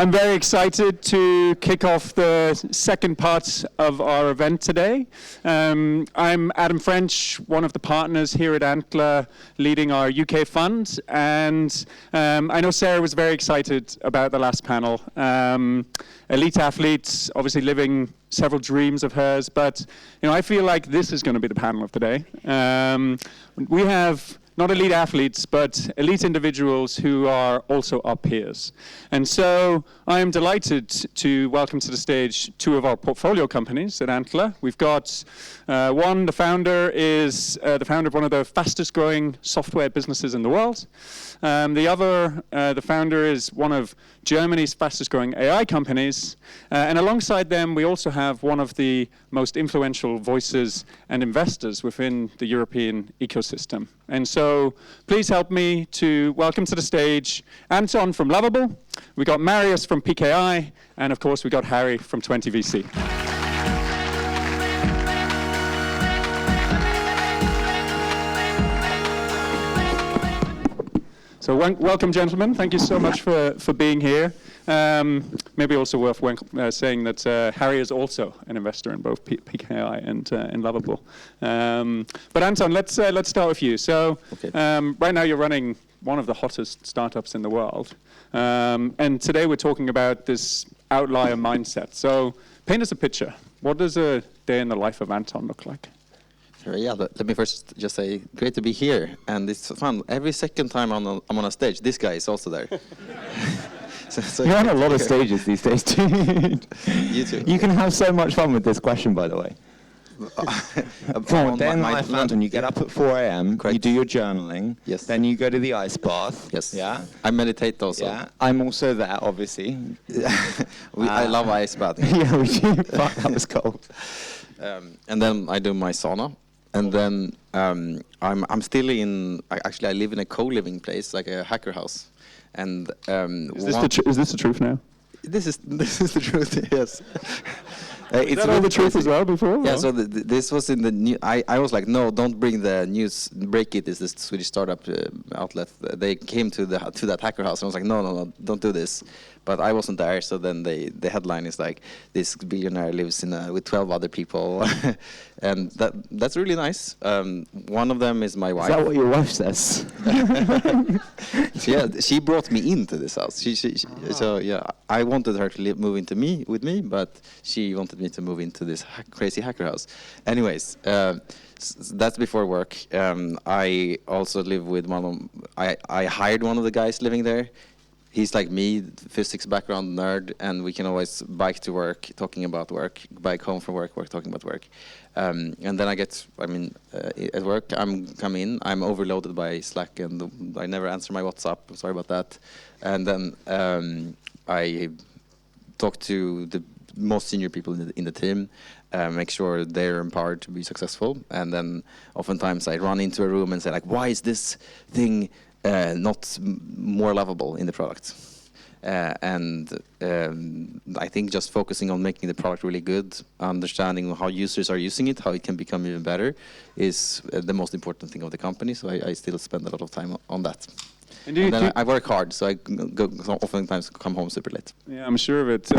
I'm very excited to kick off the second part of our event today. I'm Adam French, one of the partners here at Antler, leading our UK fund, and I know Sarah was very excited about the last panel. Elite athletes, obviously living several dreams of hers, but I feel like this is going to be the panel of the day. We have not elite athletes, but elite individuals who are also our peers. And so I am delighted to welcome to the stage two of our portfolio companies at Antler. We've got one, the founder is the founder of one of the fastest growing software businesses in the world. The other, the founder is one of Germany's fastest growing AI companies. And alongside them, we also have one of the most influential voices and investors within the European ecosystem. And so please help me to welcome to the stage Anton from Lovable. We got Marius from Peec AI, and of course we got Harry from 20VC. So welcome, gentlemen. Thank you so much for being here. Maybe also worth saying that Harry is also an investor in both Peec AI and Lovable. But Anton, let's start with you. So right now you're running one of the hottest startups in the world. And today we're talking about this outlier mindset. So paint us a picture. What does a day in the life of Anton look like? Sure, yeah, let me first just say, great to be here, and it's fun. Every second time I'm on a stage, this guy is also there. so you're on a lot of stages these days, too. You too. You can have so much fun with this question, by the way. Come on, day in the life of Anton, you get up at 4 a.m., you do your journaling, yes. Then you go to the ice bath. Yes. Yeah. I meditate also. Yeah. I'm also there, obviously. I love ice bathing. Yeah, we do. Fuck, that was cold. And then I do my sauna. And then I'm still in. Actually, I live in a co-living place, like a hacker house. And is this the truth now? This is the truth. Yes. Is that all the truth as well before? Yeah. So this was in the new. I was like, no, don't bring the news. Break it is this Swedish startup outlet. They came to that hacker house, and I was like, no, don't do this. But I wasn't there, so then the headline is like, this billionaire lives with 12 other people, and that's really nice. One of them is my wife. Is that what your wife says? Yeah, she brought me into this house. So yeah, I wanted her to move into with me, but she wanted me to move into this crazy hacker house. Anyways. That's before work. I also live with I hired one of the guys living there. He's like me, physics background nerd, and we can always bike to work, talking about work, bike home from work, talking about work. And then at work, I'm overloaded by Slack, and I never answer my WhatsApp. I'm sorry about that. And then I talk to the most senior people in the team, make sure they're empowered to be successful. And then oftentimes I run into a room and say, like, why is this thing not more lovable in the product? And I think just focusing on making the product really good, understanding how users are using it, how it can become even better, is the most important thing of the company. So I still spend a lot of time on that. And then I work hard, so I oftentimes come home super late. Yeah, I'm sure of it.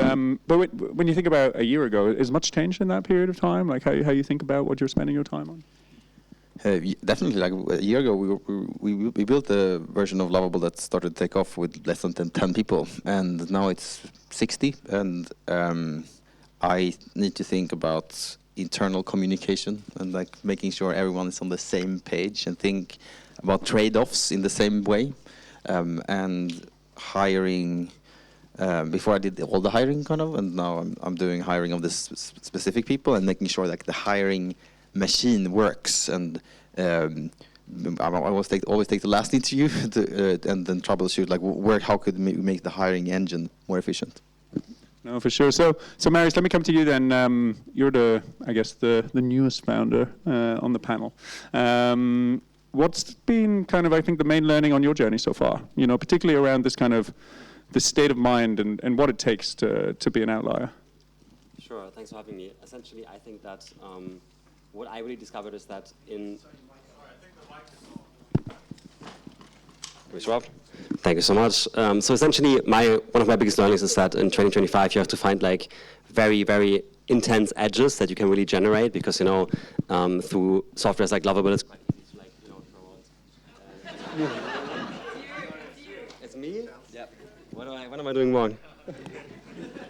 But when you think about a year ago, is much changed in that period of time? Like how you think about what you're spending your time on? Definitely, like a year ago, we built a version of Lovable that started to take off with less than 10 people, and now it's 60. And I need to think about internal communication and like making sure everyone is on the same page and think about trade-offs in the same way. And hiring. Before I did all the hiring kind of, and now I'm doing hiring of this specific people and making sure like the hiring machine works. And I always take the last interview and then troubleshoot like how could we make the hiring engine more efficient. No, for sure. So Marius, let me come to you then. You're the newest founder on the panel. What's been kind of, I think, the main learning on your journey so far? Particularly around this kind of the state of mind and what it takes to be an outlier. Sure. Thanks for having me. Essentially, I think that what I really discovered is that Rob. Thank you so much. So essentially, one of my biggest learnings is that in 2025 you have to find like very, very intense edges that you can really generate, because through softwares like Lovable, it's quite easy to like throw on. It's me. Yeah. What am I doing wrong?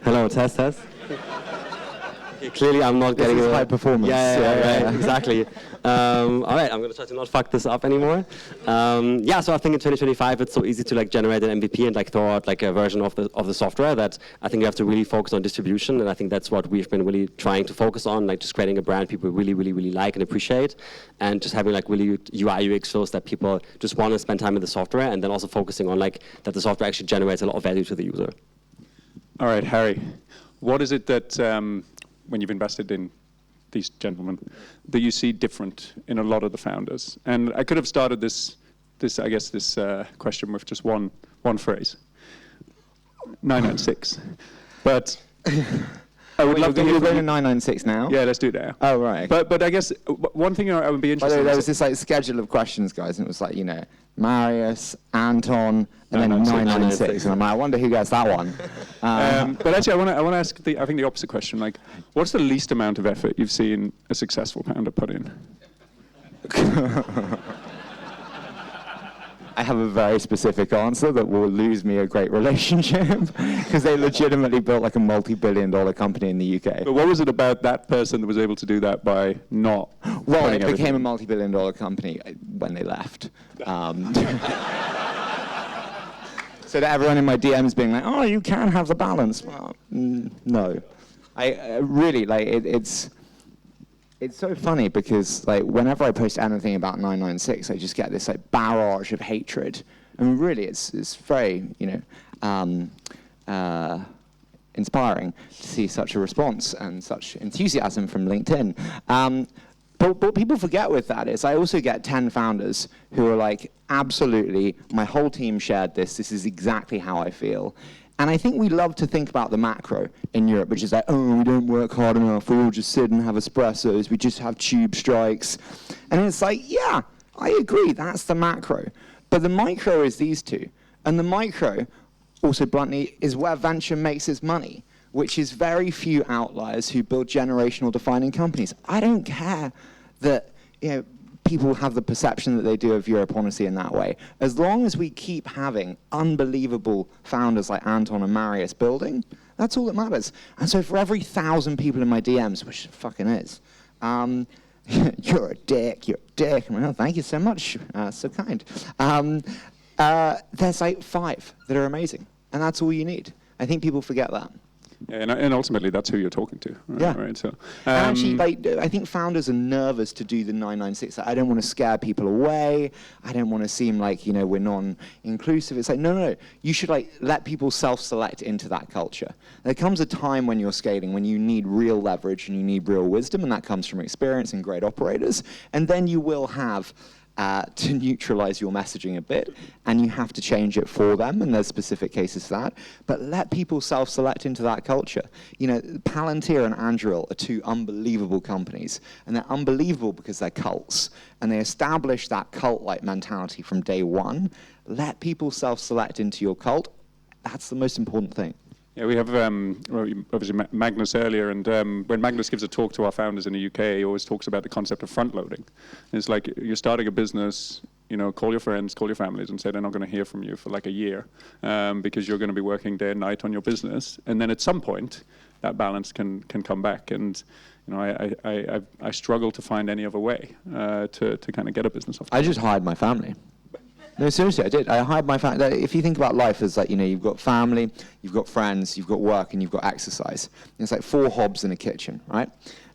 Hello, test. Okay, clearly, I'm not getting high performance. Yeah, right, exactly. All right, I'm going to try to not fuck this up anymore. So I think in 2025 it's so easy to like generate an MVP and like throw out like a version of the software that I think you have to really focus on distribution, and I think that's what we've been really trying to focus on, like just creating a brand people really, really, really like and appreciate, and just having like really UI UX flows that people just want to spend time with the software, and then also focusing on like that the software actually generates a lot of value to the user. All right, Harry, what is it that when you've invested in these gentlemen, that you see different in a lot of the founders? And I could have started this question with just one phrase, 996. But I would love to hear. We're going to 996 now. Yeah, let's do it now. Oh right. Okay. But I guess one thing I would be interested. By the way, in there was this like schedule of questions, guys, and it was like Marius, Anton, and then 996, and I'm like, I wonder who gets that one. But actually, I want to ask the opposite question. Like, what's the least amount of effort you've seen a successful founder put in? I have a very specific answer that will lose me a great relationship, because they legitimately built like a multi-billion-dollar company in the UK. But what was it about that person that was able to do that by not? Well, it became a multi-billion-dollar company when they left. So that everyone in my DMs being like, "Oh, you can have the balance." Well, no, I really like it. It's so funny because like whenever I post anything about 996, I just get this like barrage of hatred. I mean, really, it's very inspiring to see such a response and such enthusiasm from LinkedIn. But what people forget with that is I also get 10 founders who are like, absolutely, my whole team shared this. This is exactly how I feel. And I think we love to think about the macro in Europe, which is like, oh, we don't work hard enough. We all just sit and have espressos. We just have tube strikes. And it's like, yeah, I agree. That's the macro. But the micro is these two. And the micro, also bluntly, is where venture makes its money, which is very few outliers who build generational defining companies. I don't care that people have the perception that they do of Europe, honestly, in that way. As long as we keep having unbelievable founders like Anton and Marius building, that's all that matters. And so for every 1,000 people in my DMs, which it fucking is, you're a dick, I'm like, oh, thank you so much, so kind. There's like 5 that are amazing, and that's all you need. I think people forget that. Yeah, and ultimately, that's who you're talking to. Right? Yeah. Right, so, and actually, I think founders are nervous to do the 996. I don't want to scare people away. I don't want to seem like, we're non-inclusive. It's like, no. You should let people self-select into that culture. There comes a time when you're scaling when you need real leverage and you need real wisdom, and that comes from experience and great operators. And then you will have to neutralize your messaging a bit, and you have to change it for them, and there's specific cases for that. But let people self-select into that culture. Palantir and Anduril are 2 unbelievable companies, and they're unbelievable because they're cults, and they establish that cult-like mentality from day one. Let people self-select into your cult. That's the most important thing. Yeah, we have obviously Magnus earlier, and when Magnus gives a talk to our founders in the UK, he always talks about the concept of front-loading. It's like you're starting a business, call your friends, call your families, and say they're not going to hear from you for like a year because you're going to be working day and night on your business, and then at some point that balance can come back. And I struggle to find any other way to kind of get a business off. I just hired my family. No, seriously, I did. I hired my family. If you think about life as like, you've got family, you've got friends, you've got work, and you've got exercise. It's like 4 hobs in a kitchen, right?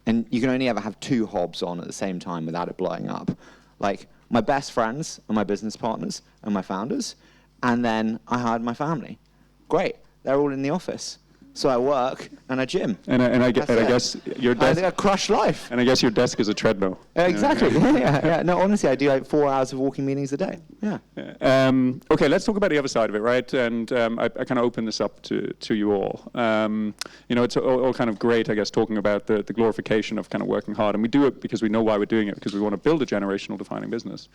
And you can only ever have 2 hobs on at the same time without it blowing up. Like, my best friends are my business partners and my founders, and then I hired my family. Great. They're all in the office. So I work and I gym. And I guess your desk. I think I crush life. And I guess your desk is a treadmill. Exactly. Yeah. No, honestly, I do like 4 hours of walking meetings a day. Yeah. Okay, let's talk about the other side of it, right? And I kind of open this up to you all. It's all kind of great, I guess, talking about the glorification of kind of working hard, and we do it because we know why we're doing it, because we want to build a generational defining business.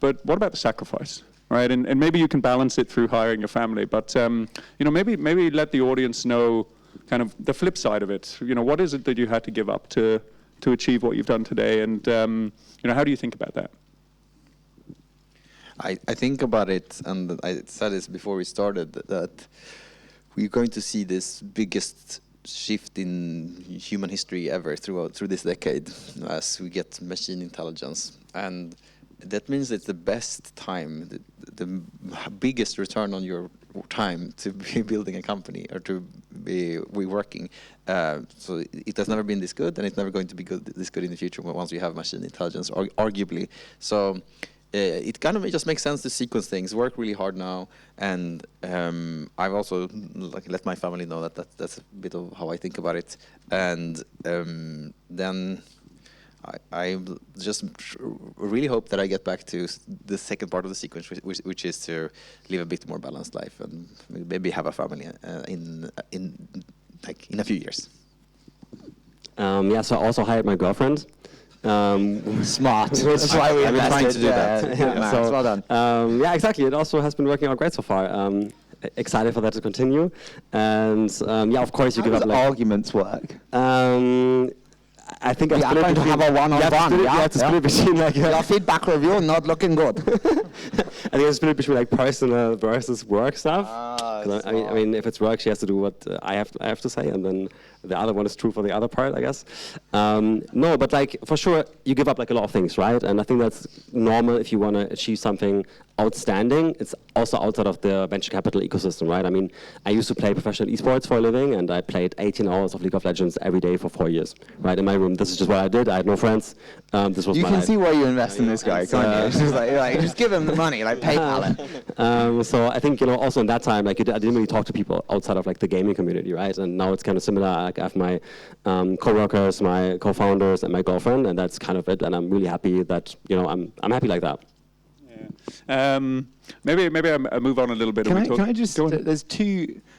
But what about the sacrifice? right? And maybe you can balance it through hiring a family, but maybe let the audience know kind of the flip side of it. What is it that you had to give up to achieve what you've done today, and how do you think about that? I think about it, and I said this before we started, that we're going to see this biggest shift in human history ever through this decade as we get machine intelligence. And that means it's the best time, the biggest return on your time to be building a company or to be working. So it has never been this good, and it's never going to be this good in the future once we have machine intelligence, arguably. So it kind of just makes sense to sequence things, work really hard now, and I've also let my family know that's a bit of how I think about it, and then I just really hope that I get back to the second part of the sequence, which is to live a bit more balanced life and maybe have a family in a few years. So I also hired my girlfriend. Smart. That's why we I've been trying to do that. So well done. Exactly. It also has been working out great so far. Excited for that to continue. And of course, you How give does up. arguments work? I think We are going to have a one-on-one. You have to split it between Your feedback review not looking good. I think it's split between personal versus work stuff. I mean, if it's work, she has to do what I have to say, and then the other one is true for the other part, I guess. No, but for sure, you give up a lot of things, right? And I think that's normal if you want to achieve something outstanding. It's also outside of the venture capital ecosystem, right? I mean, I used to play professional esports for a living, and I played 18 hours of League of Legends every day for 4 years, right? In my room. This is just what I did. I had no friends. This was you my can life. See why you invest in this guy, can't you? It's just just give him the money, PayPal it. So I think also in that time, I didn't really talk to people outside of the gaming community, right? And now it's kind of similar. I have my co-workers, my co-founders, and my girlfriend, and that's kind of it. And I'm really happy that I'm happy like that. Yeah. Maybe I move on a little bit. Can I just?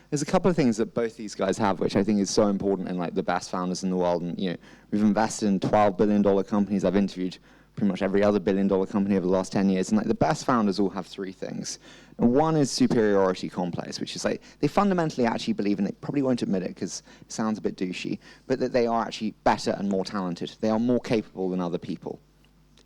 There's a couple of things that both these guys have, which I think is so important in the best founders in the world. And we've invested in $12 billion companies. I've interviewed pretty much every other $1 billion company over the last 10 years, and the best founders all have three things. And one is superiority complex, which is they fundamentally actually believe, and they probably won't admit it because it sounds a bit douchey, but that they are actually better and more talented. They are more capable than other people.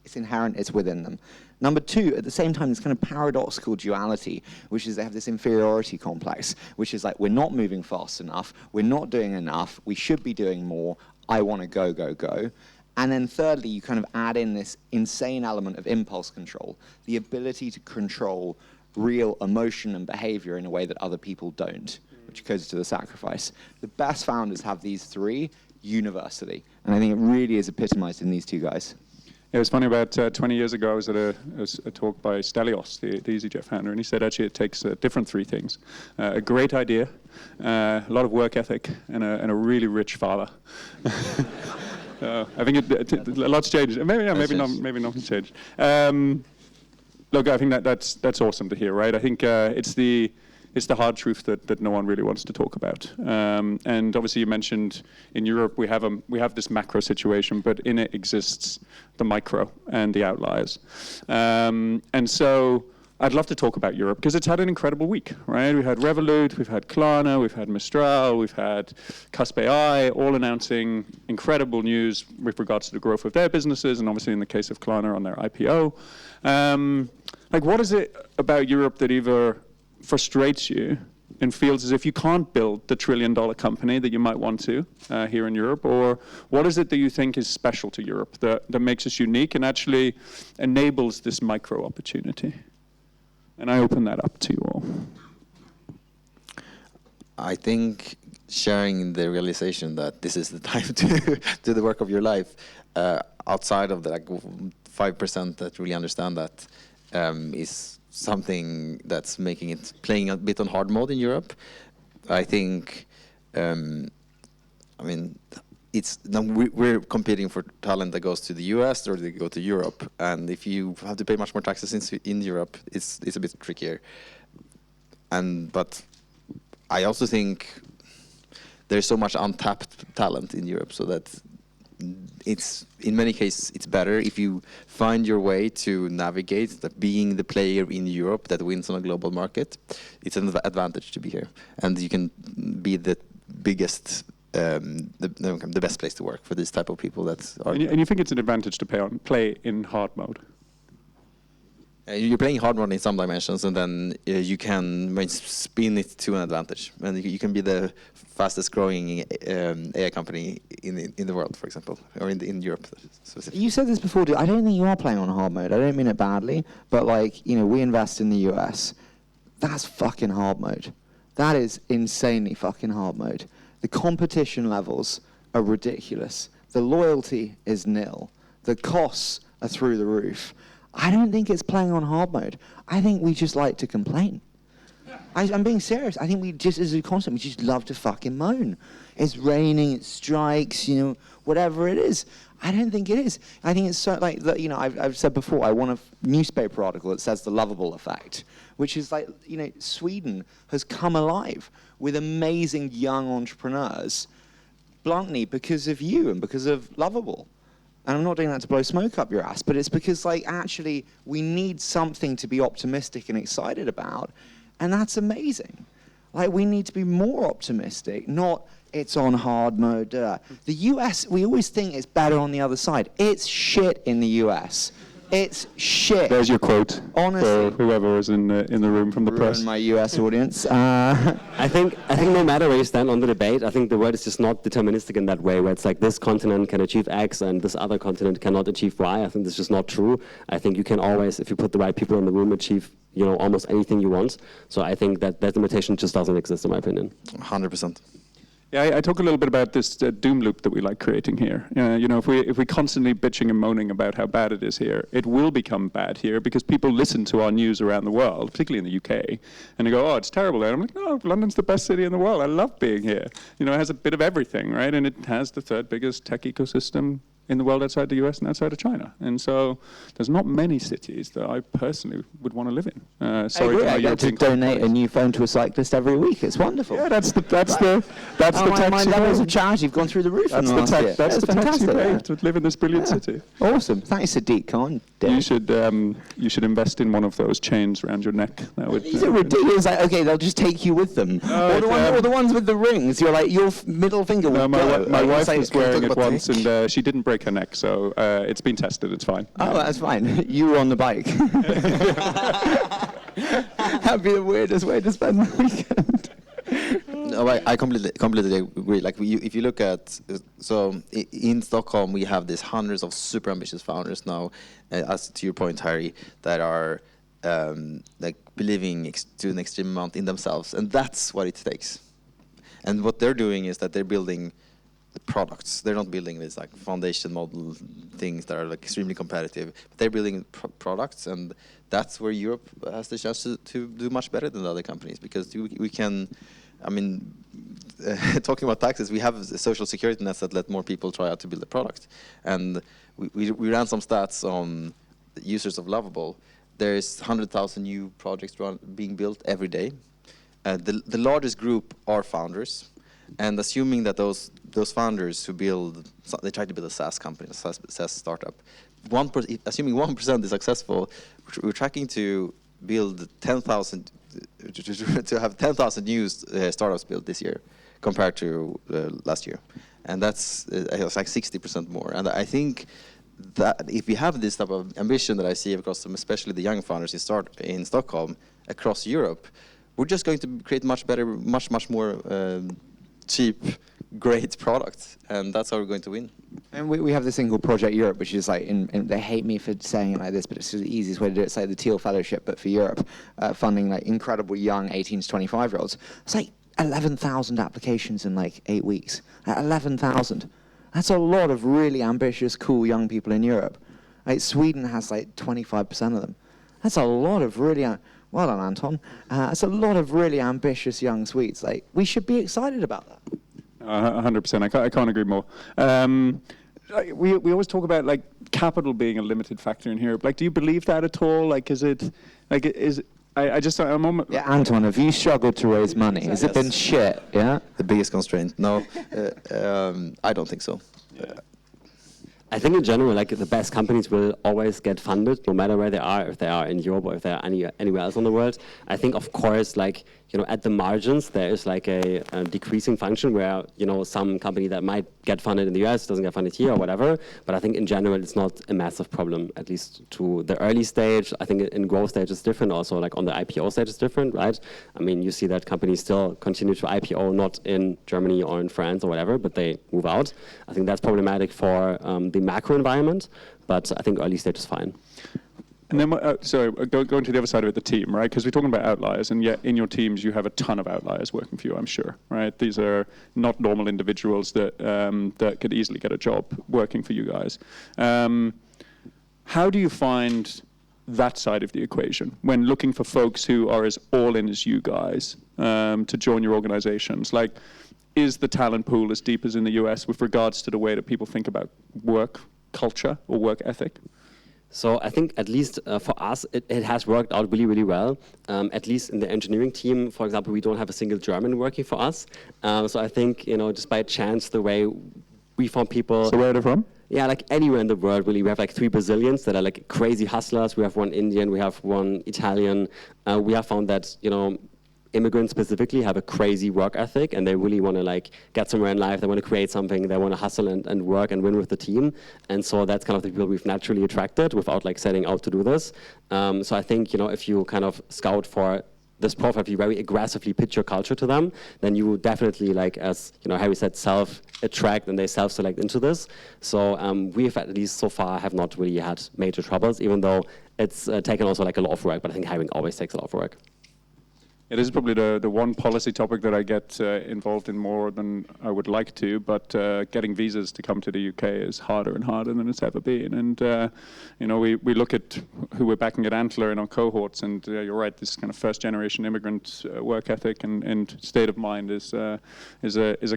It's inherent, it's within them. Number two, at the same time, this kind of paradoxical duality, which is they have this inferiority complex, which is we're not moving fast enough, we're not doing enough, we should be doing more, I want to go, go, go. And then thirdly, you kind of add in this insane element of impulse control, the ability to control real emotion and behavior in a way that other people don't, which goes to the sacrifice. The best founders have these three universally, and I think it really is epitomized in these two guys. It was funny, about 20 years ago, I was at a talk by Stelios, the EasyJet founder, and he said actually it takes different three things. A great idea, a lot of work ethic, and a really rich father. I think a lot's changed. Maybe nothing's changed. Look, I think that's awesome to hear, right? I think it's the hard truth that no one really wants to talk about. And obviously, you mentioned in Europe we have this macro situation, but in it exists the micro and the outliers. And so I'd love to talk about Europe because it's had an incredible week, right? We had Revolut, we've had Klarna, we've had Mistral, we've had Peec AI, all announcing incredible news with regards to the growth of their businesses, and obviously in the case of Klarna on their IPO. What is it about Europe that either frustrates you and feels as if you can't build the $1 trillion company that you might want to here in Europe? Or what is it that you think is special to Europe that makes us unique and actually enables this micro opportunity? And I open that up to you all. I think sharing the realization that this is the time to do the work of your life, outside of the 5% that really understand that, is something that's making it playing a bit on hard mode in Europe. I think, we're competing for talent that goes to the US or they go to Europe, and if you have to pay much more taxes in Europe, it's a bit trickier. But I also think there's so much untapped talent in Europe, so that it's in many cases it's better if you find your way to navigate being the player in Europe that wins on a global market. It's an advantage to be here, and you can be the biggest, the best place to work for this type of people. And you think it's an advantage to play in hard mode? You're playing hard mode in some dimensions, and then you can spin it to an advantage, and you can be the fastest growing AI company in the world, for example, or in Europe specifically. You said this before, dude. I don't think you are playing on hard mode. I don't mean it badly, but like, you know, we invest in the US. That's fucking hard mode. That is insanely fucking hard mode. The competition levels are ridiculous. The loyalty is nil. The costs are through the roof. I don't think it's playing on hard mode. I think we just like to complain. I'm being serious. I think we just, as a concept, we just love to fucking moan. It's raining, it strikes, you know, whatever it is. I don't think it is. I think it's so, like, you know, I've said before, I want a newspaper article that says the Lovable effect, which is like, you know, Sweden has come alive with amazing young entrepreneurs, bluntly, because of you and because of Lovable. And I'm not doing that to blow smoke up your ass, but it's because, like, actually, we need something to be optimistic and excited about, and that's amazing. Like, we need to be more optimistic, not it's on hard mode. The US, we always think it's better on the other side. It's shit in the US. It's shit. There's your quote. Honestly. For whoever is in the room from the press. Ruin my US audience. I think no matter where you stand on the debate, I think the world is just not deterministic in that way, where it's like this continent can achieve X and this other continent cannot achieve Y. I think this is just not true. I think you can always, if you put the right people in the room, achieve, you know, almost anything you want. So I think that limitation just doesn't exist, in my opinion. 100%. Yeah, I talk a little bit about this doom loop that we like creating here. You know, if we constantly bitching and moaning about how bad it is here, it will become bad here because people listen to our news around the world, particularly in the UK, and they go, "Oh, it's terrible there." I'm like, "No, London's the best city in the world. I love being here." You know, it has a bit of everything, right? And it has the third biggest tech ecosystem in the world outside the US and outside of China. And so there's not many cities that I personally would want to live in. I get to donate a new phone to a cyclist every week. It's wonderful. Yeah, that's the tax my levels of charity have gone through the roof. That's the tax you pay to live in this brilliant city. Awesome. Thanks, Sadiq Khan. You should invest in one of those chains around your neck. That would. These are ridiculous. Like, okay, they'll just take you with them. Or the ones with the rings. You're like, your middle finger will go. My wife was wearing it once, and she didn't break her neck, so it's been tested. It's fine. Oh, that's fine. You were on the bike. That'd be the weirdest way to spend the weekend. No, I completely agree. Like, if you look at, in Stockholm, we have these hundreds of super ambitious founders now, as to your point, Harry, that are like believing to an extreme amount in themselves, and that's what it takes. And what they're doing is that they're building the products. They're not building these like foundation model things that are like extremely competitive. But they're building products, and that's where Europe has the chance to do much better than the other companies, because we can. I mean, talking about taxes, we have social security nets that let more people try out to build a product. And we ran some stats on the users of Lovable. There's 100,000 new projects being built every day. The largest group are founders. And assuming that those founders who they try to build a SaaS company, a SaaS startup, assuming 1% is successful, we're tracking to build 10,000, to have 10,000 new startups built this year compared to last year. And that's like 60% more. And I think that if we have this type of ambition that I see across them, especially the young founders in Stockholm, across Europe, we're just going to create much better, much more cheap, great products, and that's how we're going to win. And we have this thing called Project Europe, which is like, and they hate me for saying it like this, but it's the easiest way to do it. It's like the Teal Fellowship, but for Europe, funding like incredible young 18 to 25-year-olds. It's like 11,000 applications in like 8 weeks. 11,000. That's a lot of really ambitious, cool young people in Europe. Like Sweden has like 25% of them. That's a lot of really. Well done, Anton. It's a lot of really ambitious young Swedes. Like, we should be excited about that. 100%. I can't agree more. We always talk about like capital being a limited factor in here. Like, do you believe that at all? Like, is it like is? I'm on. Yeah, Anton, have you struggled to raise money? Has it been shit? Yeah. The biggest constraint. No, I don't think so. Yeah. I think in general, like the best companies will always get funded, no matter where they are, if they are in Europe or if they are anywhere else in the world. I think, of course, like, you know, at the margins, there is like a decreasing function where, you know, some company that might get funded in the US doesn't get funded here or whatever. But I think in general, it's not a massive problem, at least to the early stage. I think in growth stage it's different also, like on the IPO stage it's different, right? I mean, you see that companies still continue to IPO, not in Germany or in France or whatever, but they move out. I think that's problematic for the macro environment, but I think early stage is fine. And then, going to the other side of it, the team, right? Because we're talking about outliers, and yet in your teams you have a ton of outliers working for you, I'm sure, right? These are not normal individuals that that could easily get a job working for you guys. How do you find that side of the equation when looking for folks who are as all in as you guys to join your organizations? Like, is the talent pool as deep as in the US with regards to the way that people think about work culture or work ethic? So I think at least for us, it has worked out really, really well. At least in the engineering team, for example, we don't have a single German working for us. So I think, you know, just by chance, the way we found people. So where are they from? Yeah, like anywhere in the world, really. We have like 3 Brazilians that are like crazy hustlers. We have 1 Indian. We have 1 Italian. We have found that, you know, immigrants specifically have a crazy work ethic, and they really want to like get somewhere in life. They want to create something. They want to hustle and work and win with the team. And so that's kind of the people we've naturally attracted without like setting out to do this. So I think, you know, if you kind of scout for this profile, if you very aggressively pitch your culture to them, then you definitely, like, as you know, Harry said, self-attract and they self-select into this. So we've at least so far have not really had major troubles, even though it's taken also like a lot of work. But I think hiring always takes a lot of work. It is probably the one policy topic that I get involved in more than I would like to, but getting visas to come to the UK is harder and harder than it's ever been. And you know, we look at who we're backing at Antler in our cohorts, and you're right, this kind of first-generation immigrant work ethic and state of mind is a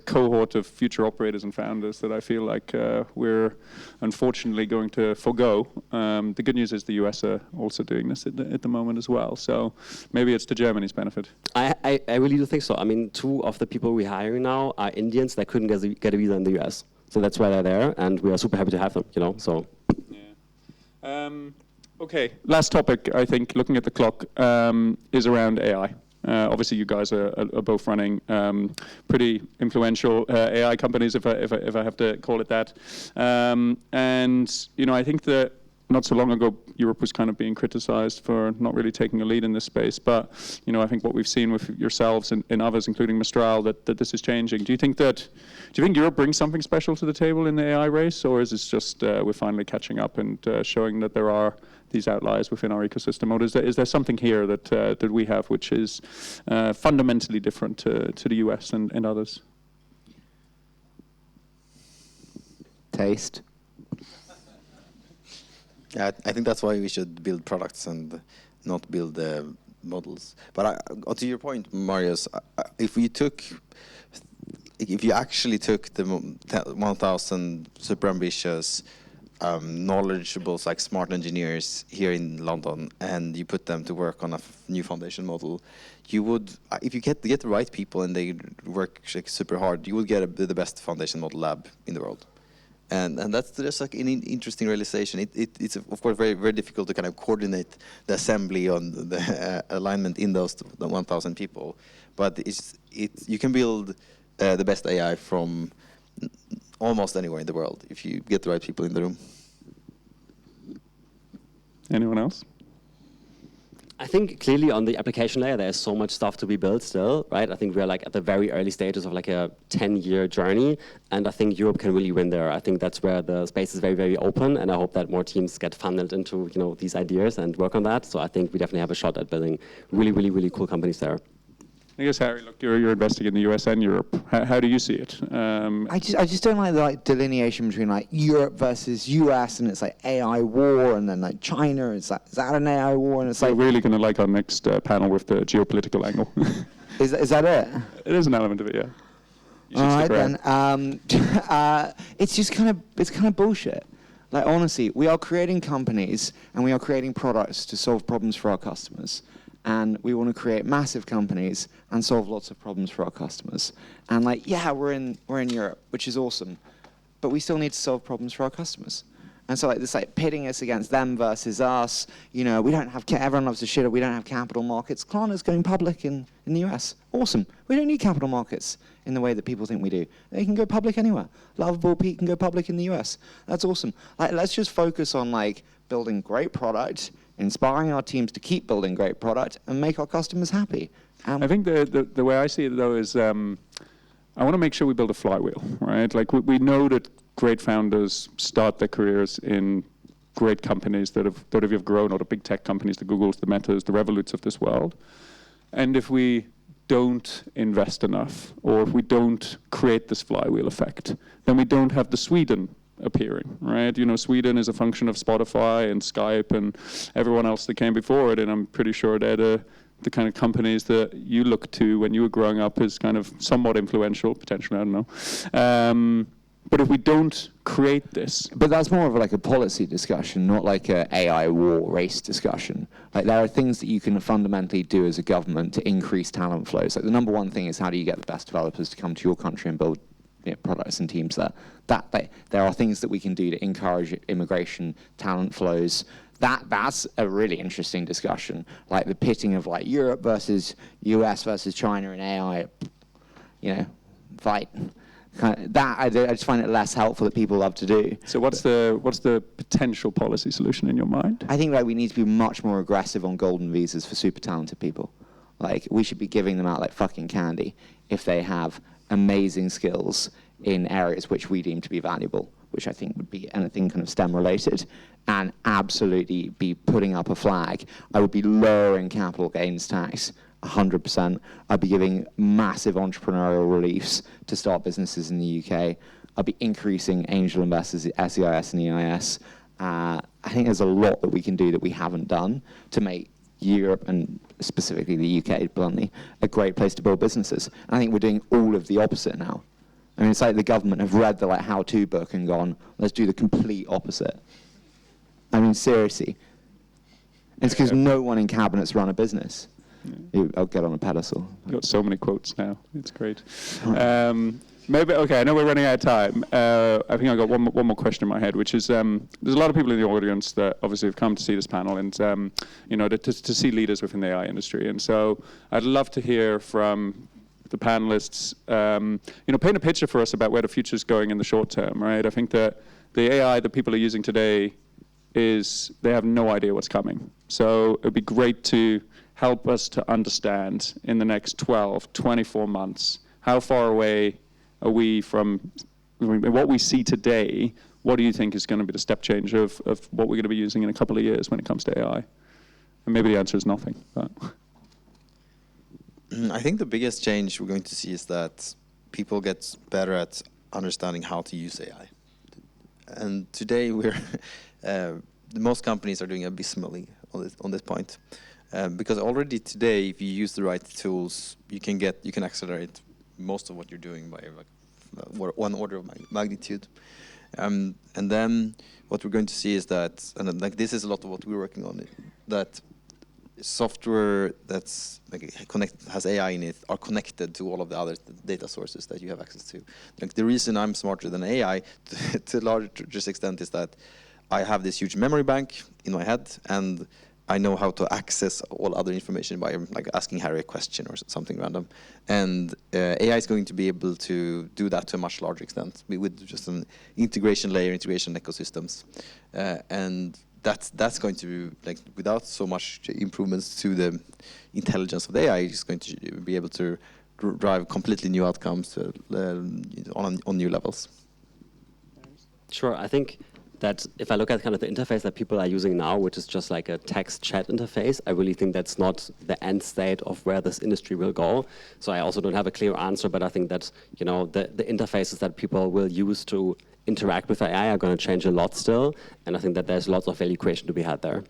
cohort of future operators and founders that I feel like we're unfortunately going to forgo. The good news is the US are also doing this at the moment as well, so maybe it's to Germany's benefit. I really do think so. I mean, 2 of the people we're hiring now are Indians that couldn't get a visa in the US. So that's why they're there, and we are super happy to have them, you know, so. Yeah. Okay, last topic, I think, looking at the clock, is around AI. Obviously, you guys are both running pretty influential AI companies, if I have to call it that. And, you know, I think that not so long ago, Europe was kind of being criticized for not really taking a lead in this space. But, you know, I think what we've seen with yourselves and others, including Mistral, that this is changing. Do you think Europe brings something special to the table in the AI race, or is it just we're finally catching up and showing that there are these outliers within our ecosystem? Or is there something here that we have which is fundamentally different to the US and others? Taste. Yeah, I think that's why we should build products and not build models. But to your point, Marius, if you actually took the 1,000 super ambitious, knowledgeable, like smart engineers here in London, and you put them to work on a new foundation model, you would, if you get the right people and they work like, super hard, you would get the best foundation model lab in the world. And that's just like an interesting realization. It's of course very, very difficult to kind of coordinate the assembly on the alignment in those 1,000 people, but you can build the best AI from almost anywhere in the world if you get the right people in the room. Anyone else? I think clearly on the application layer, there's so much stuff to be built still, right? I think we're like at the very early stages of like a 10-year journey, and I think Europe can really win there. I think that's where the space is very, very open, and I hope that more teams get funneled into, you know, these ideas and work on that. So I think we definitely have a shot at building really, really, really cool companies there. I guess, Harry, look, you're investing in the US and Europe. How do you see it? I just don't like the like delineation between like Europe versus US, and it's like AI war, and then like China. It's like, is that an AI war? And it's We're like, really going to like our next panel with the geopolitical angle. is that it? It is an element of it, yeah. You should All right stick around. then. It's just kind of bullshit. Like honestly, we are creating companies and we are creating products to solve problems for our customers. And we want to create massive companies and solve lots of problems for our customers. And like, yeah, we're in Europe, which is awesome. but we still need to solve problems for our customers. And so like this like pitting us against them versus us, you know, we don't have, everyone loves to shit, we don't have capital markets. Klarna's going public in the US. Awesome. We don't need capital markets in the way that people think we do. They can go public anywhere. Lovable, Peec can go public in the US. That's awesome. Like, let's just focus on like building great product, inspiring our teams to keep building great product, and make our customers happy. I think the way I see it though is I want to make sure we build a flywheel, right? Like we know that great founders start their careers in great companies that have grown, or the big tech companies, the Googles, the Metas, the Revoluts of this world. And if we don't invest enough, or if we don't create this flywheel effect, then we don't have the Sweden appearing, right? You know, Sweden is a function of Spotify and Skype and everyone else that came before it, and I'm pretty sure they're the kind of companies that you look to when you were growing up as kind of somewhat influential, potentially, I don't know. But if we don't create this... But that's more of like a policy discussion, not like a AI war race discussion. Like there are things that you can fundamentally do as a government to increase talent flows. Like the number one thing is how do you get the best developers to come to your country and build products and teams there. There are things that we can do to encourage immigration, talent flows. That's a really interesting discussion. Like the pitting of like Europe versus US versus China and AI, you know, fight. I just find it less helpful that people love to do. So what's the potential policy solution in your mind? I think like we need to be much more aggressive on golden visas for super talented people. Like we should be giving them out like fucking candy if they have amazing skills in areas which we deem to be valuable, which I think would be anything kind of STEM related, and absolutely be putting up a flag. I would be lowering capital gains tax 100%. I'd be giving massive entrepreneurial reliefs to start businesses in the UK. I'd be increasing angel investors at SEIS and EIS. I think there's a lot that we can do that we haven't done to make Europe, and specifically the UK, bluntly, a great place to build businesses. And I think we're doing all of the opposite now. I mean, it's like the government have read the like how-to book and gone, let's do the complete opposite. I mean, seriously. It's because no one in cabinets run a business. Yeah. I'll get on a pedestal. You've got so many quotes now. It's great. Maybe, okay, I know we're running out of time. I think I've got one more question in my head, which is, there's a lot of people in the audience that obviously have come to see this panel and, you know, to see leaders within the AI industry. And so I'd love to hear from the panelists, you know, paint a picture for us about where the future is going in the short term, right? I think that the AI that people are using today they have no idea what's coming. So it'd be great to help us to understand in the next 12, 24 months, how far away are we from what we see today? What do you think is going to be the step change of what we're going to be using in a couple of years when it comes to AI? And maybe the answer is nothing. But. I think the biggest change we're going to see is that people get better at understanding how to use AI. And today most companies are doing abysmally on this point. Because already today, if you use the right tools, you can accelerate most of what you're doing by like one order of magnitude. And then what we're going to see is that, and like this is a lot of what we're working on, that software that's like has AI in it are connected to all of the other data sources that you have access to. Like the reason I'm smarter than AI to a larger extent is that I have this huge memory bank in my head, and I know how to access all other information by like asking Harry a question or something random. And AI is going to be able to do that to a much larger extent with just an integration layer, integration ecosystems. And that's going to be like without so much improvements to the intelligence of the AI, it's going to be able to drive completely new outcomes on new levels. Sure, I think that if I look at kind of the interface that people are using now, which is just like a text chat interface, I really think that's not the end state of where this industry will go. So I also don't have a clear answer, but I think that, you know, the interfaces that people will use to interact with AI are going to change a lot still, and I think that there's lots of value creation to be had there.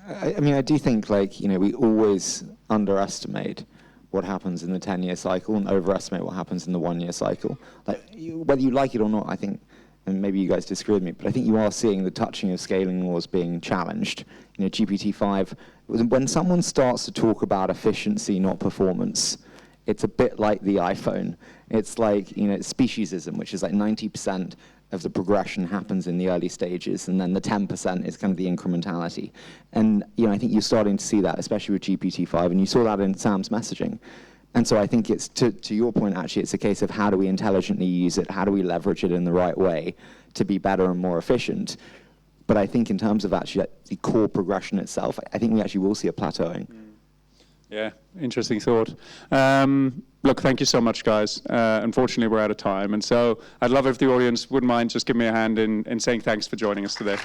I mean, I do think, like, you know, we always underestimate what happens in the 10-year cycle and overestimate what happens in the 1-year cycle. Like, whether you like it or not, I think, and maybe you guys disagree with me, but I think you are seeing the touching of scaling laws being challenged. You know, GPT-5, when someone starts to talk about efficiency, not performance, it's a bit like the iPhone. It's like, you know, it's speciesism, which is like 90% of the progression happens in the early stages, and then the 10% is kind of the incrementality. And, you know, I think you're starting to see that, especially with GPT-5, and you saw that in Sam's messaging. And so I think it's, to your point, actually, it's a case of how do we intelligently use it, how do we leverage it in the right way to be better and more efficient. But I think in terms of actually the core progression itself, I think we actually will see a plateauing. Yeah, interesting thought. Look, thank you so much, guys. Unfortunately, we're out of time. And so I'd love if the audience wouldn't mind just giving me a hand in saying thanks for joining us today.